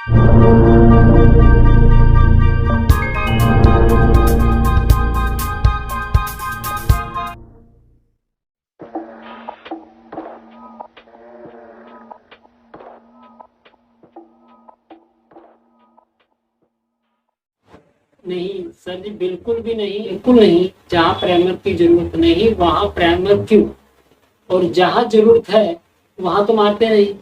नहीं सर जी, बिल्कुल भी नहीं, बिल्कुल नहीं। जहाँ प्राइमर की जरूरत नहीं वहां प्राइमर क्यों, और जहाँ जरूरत है वहां तो मारते नहीं।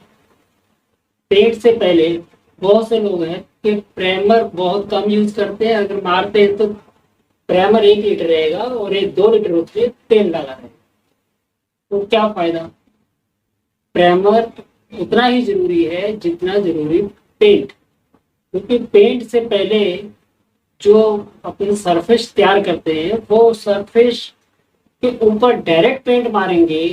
पेट से पहले बहुत से लोग हैं कि प्राइमर बहुत कम यूज करते हैं, अगर मारते हैं तो प्राइमर 1 लीटर रहेगा और ये 2 लीटर उसमें तेल डाला है, तो क्या फायदा। प्राइमर उतना ही जरूरी है जितना जरूरी पेंट, क्योंकि पेंट से पहले जो अपनी सरफेस तैयार करते हैं वो सरफेस के ऊपर डायरेक्ट पेंट मारेंगे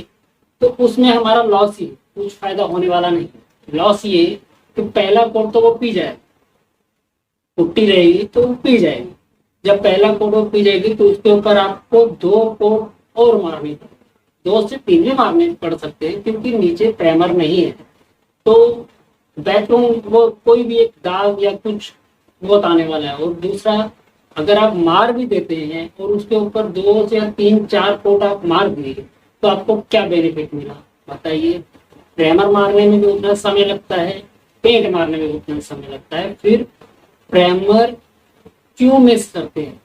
तो उसमें हमारा लॉस ही, कुछ फायदा होने वाला नहीं। लॉस ये कि पहला कोट तो वो पी जाए, पुट्टी रहेगी तो वो पी जाएगी। जब पहला कोट वो पी जाएगी तो उसके ऊपर आपको 2 कोट और मारनी पड़ेगी, 2 से 3 भी मारने पड़ सकते हैं, क्योंकि नीचे प्राइमर नहीं है तो बैकरूम वो कोई भी एक दाग या कुछ बहुत आने वाला है। और दूसरा, अगर आप मार भी देते हैं और उसके ऊपर 2 से 3 4 कोट आप मार दिए तो आपको क्या बेनिफिट मिला बताइए। प्राइमर मारने में भी उतना समय लगता है, पेंट मारने में भी उतना समय लगता है, फिर प्राइमर क्यों मिस करते हैं।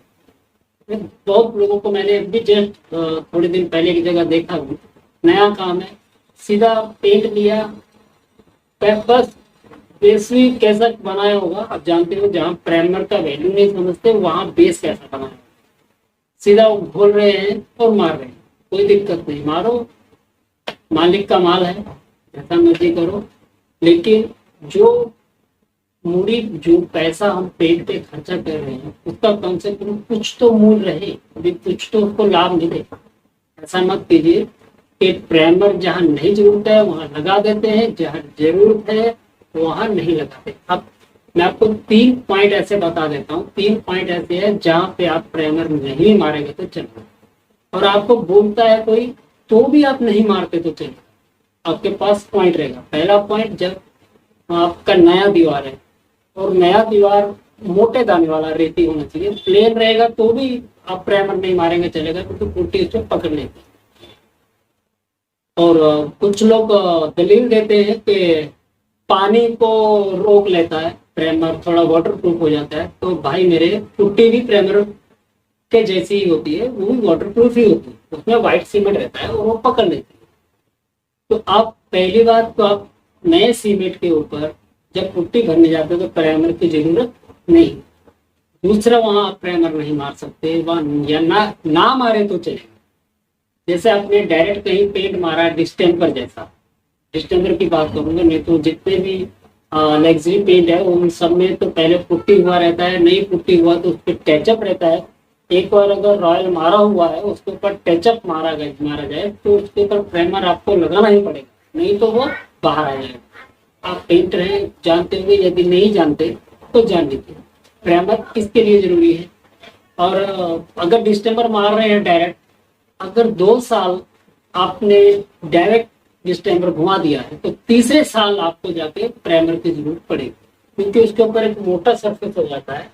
बहुत लोगों को मैंने अभी जस्ट थोड़े दिन पहले की जगह देखा हूँ, नया काम है, सीधा पेंट लिया, बस बेसिक कैसा बनाया होगा आप जानते हो, जहाँ प्राइमर का वैल्यू नहीं समझते वहां बेस कैसा बनाया, सीधा वो घोल रहे हैं और मार रहे हैं। कोई दिक्कत नहीं, मारो, मालिक का माल है, जैसा मर्जी करो। लेकिन जो मूडी, जो पैसा हम पेट पे खर्चा कर रहे हैं उसका कम से कम कुछ तो मूल रहे, अभी कुछ तो उसको लाभ मिले। ऐसा मत कीजिए कि प्राइमर जहाँ नहीं जरूरत है वहां लगा देते हैं, जहाँ जरूरत है वहां नहीं लगाते। अब मैं आपको 3 पॉइंट ऐसे बता देता हूँ, 3 पॉइंट ऐसे हैं जहाँ पे आप प्राइमर नहीं मारेंगे तो चलेगा, और आपको बोलता है कोई तो भी आप नहीं मारते तो चलेगा। आपके पास पॉइंट रहेगा। पहला पॉइंट, जब आपका नया दीवार है और नया दीवार मोटे दाने वाला रेती होना चाहिए, प्लेन रहेगा तो भी आप प्राइमर नहीं मारेंगे चलेगा, क्योंकि पुट्टी उसको पकड़ लेगी। और कुछ लोग दलील देते हैं कि पानी को रोक लेता है प्राइमर, थोड़ा वाटर प्रूफ हो जाता है, तो भाई मेरे पुट्टी भी प्राइमर के जैसी ही होती है, वो भी वाटर प्रूफ ही होती है, उसमें व्हाइट सीमेंट रहता है और वो पकड़ लेती है। तो आप पहली बात तो आप नए सीमेंट के ऊपर जब पुट्टी भरने जाते हो तो प्राइमर की जरूरत नहीं। दूसरा, वहां आप प्राइमर नहीं मार सकते, वहां या ना मारे तो चलेगा। जैसे आपने डायरेक्ट कहीं पेंट मारा डिस्टेम्पर जैसा, डिस्टेम्पर की बात करूंगा, नहीं तो जितने भी लग्जरी पेंट है उन सब में तो पहले पुट्टी हुआ रहता है, नहीं पुट्टी हुआ तो उस पर टचअप रहता है। एक बार अगर रॉयल मारा हुआ है उसके ऊपर टचअप मारा जाए तो उसके ऊपर प्राइमर आपको लगाना ही पड़ेगा, नहीं तो वो बाहर आ जाएगा। आप पेंटर हैं, जानते होंगे, यदि नहीं जानते तो जान लीजिए प्राइमर किसके लिए जरूरी है। और अगर डिस्टेम्पर मार रहे हैं डायरेक्ट, अगर 2 साल आपने डायरेक्ट डिस्टेम्पर घुमा दिया है तो तीसरे साल आपको जाके प्राइमर की जरूरत पड़ेगी, क्योंकि उसके ऊपर एक मोटा सरफेस हो जाता है।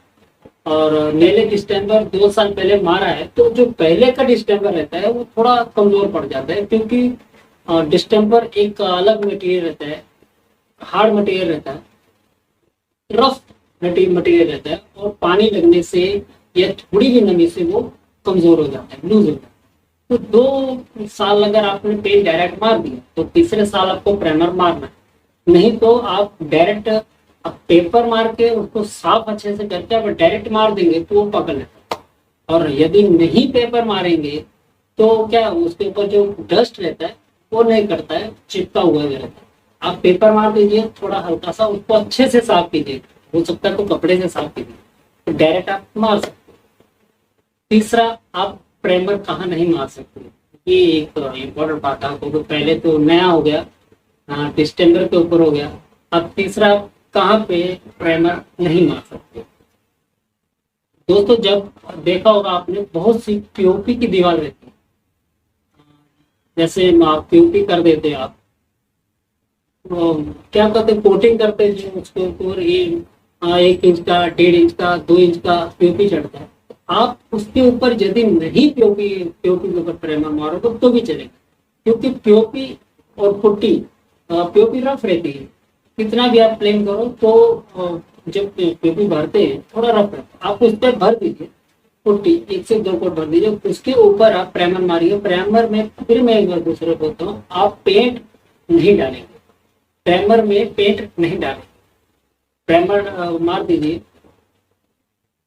और मेले डिस्टेम्पर 2 साल पहले मारा है तो जो पहले का डिस्टेम्पर रहता है वो थोड़ा कमजोर पड़ जाता है, क्योंकि डिस्टेम्पर एक अलग मटेरियल रहता है, हार्ड मटेरियल रहता है, रफ मटेरियल रहता है, और पानी लगने से या थोड़ी भी नमी से वो कमजोर हो जाता है, लूज होता है। तो 2 साल अगर आपने पेंट डायरेक्ट मार दिया तो तीसरे साल आपको प्राइमर मारना है, नहीं तो आप डायरेक्ट आप पेपर मार के उसको साफ अच्छे से करके आप डायरेक्ट मार देंगे तो वो पकड़ लेता है। और यदि नहीं पेपर मारेंगे तो क्या उसके ऊपर जो डस्ट रहता है वो नहीं करता है, चिपका हुआ रहता है। आप पेपर मार दीजिए, थोड़ा हल्का सा उसको अच्छे से साफ कीजिए, हो सकता है तो कपड़े से साफ कीजिए, तो डायरेक्ट आप मार सकते हैं। तीसरा, आप प्राइमर कहाँ नहीं मार सकते, ये एक इम्पोर्टेंट बात है। तो पहले तो नया हो गया, डिस्टेम्बर के ऊपर हो गया, अब तीसरा कहाँ पे प्राइमर नहीं मार सकते। दोस्तों, जब देखा होगा आपने बहुत सी पीओपी की दीवार रहती है, जैसे पीओपी कर देते आप क्या कहते हैं, कोटिंग करते हैं जो उसके ऊपर ये 1 इंच का, 1.5 इंच का, 2 इंच का पीओपी चढ़ता है। आप उसके ऊपर यदि नहीं पीओपी पीओपी के ऊपर प्राइमर मारोगे तो भी चलेगा, क्योंकि पीओपी और पुट्टी, पीओपी रफ रहती है, कितना भी आप प्लेन करो तो जब पीओपी भरते हैं थोड़ा रफ रहता है, आप उस पर भर दीजिए पुट्टी, 1 से 2 कोट भर दीजिए, उसके ऊपर आप प्राइमर मारिए। प्राइमर में फिर मैं एक बार दूसरे बोलता हूँ, आप पेंट नहीं डालेंगे, प्राइमर में पेंट नहीं डालेंगे, प्राइमर मार दीजिए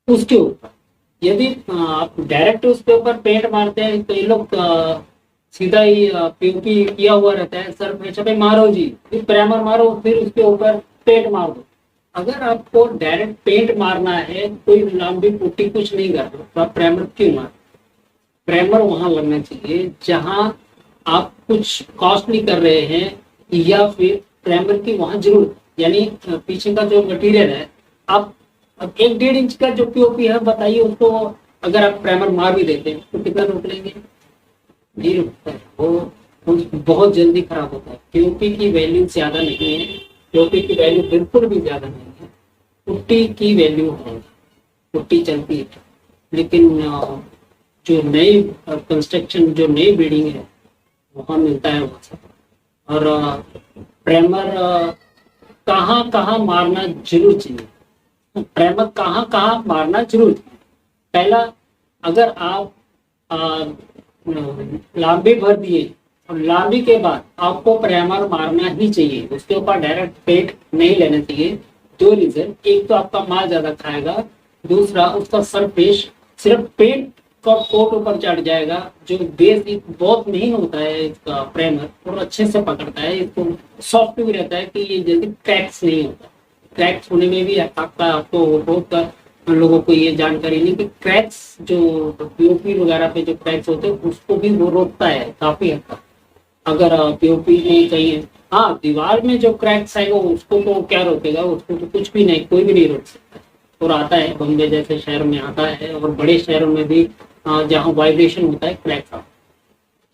उसके ऊपर। यदि आप डायरेक्ट उसके ऊपर पेंट मारते हैं, कई लोग सीधा ही पीओपी किया हुआ रहता है, सर पे मारो जी, फिर प्राइमर मारो, फिर उसके ऊपर पेंट मार दो। अगर आपको डायरेक्ट पेंट मारना है, कोई लंबी पुट्टी कुछ नहीं करना, तो आप प्राइमर क्यों मार? प्राइमर वहां लगना चाहिए जहां आप कुछ कॉस्टली कर रहे हैं, या फिर प्राइमर की वहां जरूरत, यानी पीछे का जो मटेरियल है, आप अब 1-1.5 इंच का जो पीओपी है बताइए उसको, अगर आप प्राइमर मार भी देते हैं तो कितना रोक लेंगे? नहीं रुकता है, वो बहुत जल्दी खराब होता है। पीओपी की वैल्यू ज्यादा नहीं है, पीओपी की वैल्यू बिल्कुल भी ज्यादा नहीं है, पुट्टी की वैल्यू है, पुट्टी चलती है। लेकिन जो नई कंस्ट्रक्शन, जो नई बिल्डिंग है, वहां मिलता है वहां से। और प्राइमर कहाँ कहाँ मारना जरूर चाहिए, प्राइमर कहाँ कहाँ मारना जरूर चाहिए। पहला, अगर आप लांबी भर दिए और लांबी के बाद आपको प्राइमर मारना ही चाहिए, उसके ऊपर डायरेक्ट पेंट नहीं लेना चाहिए। 2 रीजन, एक तो आपका माल ज्यादा खाएगा, दूसरा उसका सरफेस सिर्फ पेंट का कोट ऊपर चढ़ जाएगा, जो बेस बहुत महीन होता है इसका प्राइमर, और अच्छे से पकड़ता है इसको, सॉफ्ट भी रहता है कि ये जल्दी क्रैक्स नहीं होता। क्रैक्स होने में भी आपको बहुत लोगों को ये जानकारी नहीं कि क्रैक्स जो पीओपी वगैरह पे जो क्रैक्स होते हैं उसको भी वो रोकता है काफी हद तक। अगर पीओपी नहीं चाहिए, हाँ दीवार में जो क्रैक्स आएगा उसको तो क्या रोकेगा, उसको तो कुछ भी नहीं, कोई भी नहीं रोक सकता। और आता है बॉम्बे जैसे शहर में आता है, और बड़े शहरों में भी जहाँ वाइब्रेशन होता है क्रैक्स आता है।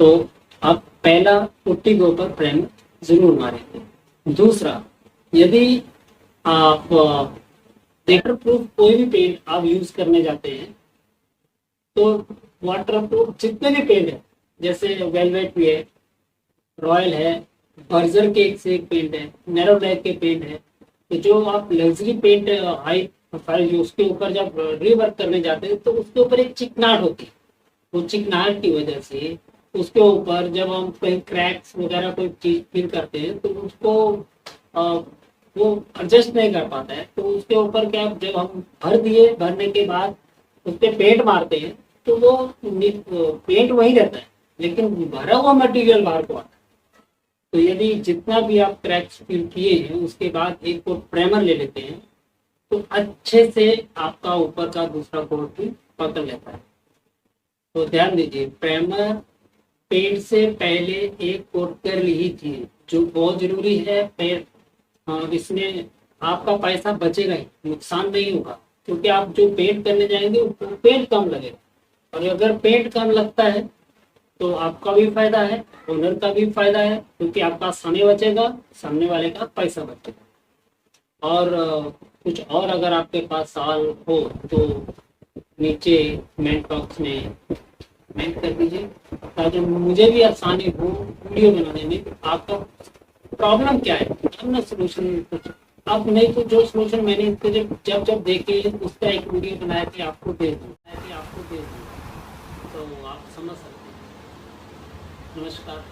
तो आप पहला पुट्टी के ऊपर प्राइमर जरूर मारेंगे। दूसरा, यदि आप वाटर प्रूफ कोई भी पेंट आप यूज करने जाते हैं, तो वाटर प्रूफ जितने भी पेंट है, जैसे वेलवेट भी है, रॉयल है, बर्जर के एक से एक पेंट है, नैरो ब्लैक के पेंट है, तो जो आप लग्जरी पेंट हाई प्रोफाइल उसके ऊपर जब रीवर्क करने जाते हैं तो उसके ऊपर एक चिकनाहट होती है। वो चिकनाहट की वजह से उसके ऊपर जब हम कहीं क्रैक्स वगैरह कोई चीज फील करते हैं तो उसको वो एडजस्ट नहीं कर पाता है। तो उसके ऊपर क्या, जब हम भर दिए, भरने के बाद उस पर पेंट मारते हैं तो वो पेंट वही रहता है, लेकिन भरा हुआ मटेरियल बाहर को आता है। तो यदि जितना भी आप क्रैक्स फील किए हैं उसके बाद एक कोट प्राइमर ले लेते हैं तो अच्छे से आपका ऊपर का दूसरा कोट भी पकड़ लेता है। तो ध्यान दीजिए, प्राइमर पेंट से पहले एक कोट कर लीजिए, जो बहुत जरूरी है। इसमें आपका पैसा बचेगा ही, नुकसान नहीं होगा, क्योंकि आप जो पेंट करने जाएंगे पेंट कम लगेगा। और अगर पेंट कम लगता है तो आपका भी फायदा है, ओनर का भी फायदा है, क्योंकि आपका समय बचेगा, सामने वाले का पैसा बचेगा। और कुछ और अगर आपके पास सवाल हो तो नीचे कमेंट बॉक्स में कमेंट कर दीजिए, ताकि मुझे भी आसानी हो वीडियो बनाने में। आपका प्रॉब्लम क्या है, हम ना सोल्यूशन कुछ, अब नहीं तो जो सोल्यूशन मैंने इसके जब देखे उसका एक वीडियो बनाया कि आपको दे दूँ, तो आप समझ सकते हैं। नमस्कार।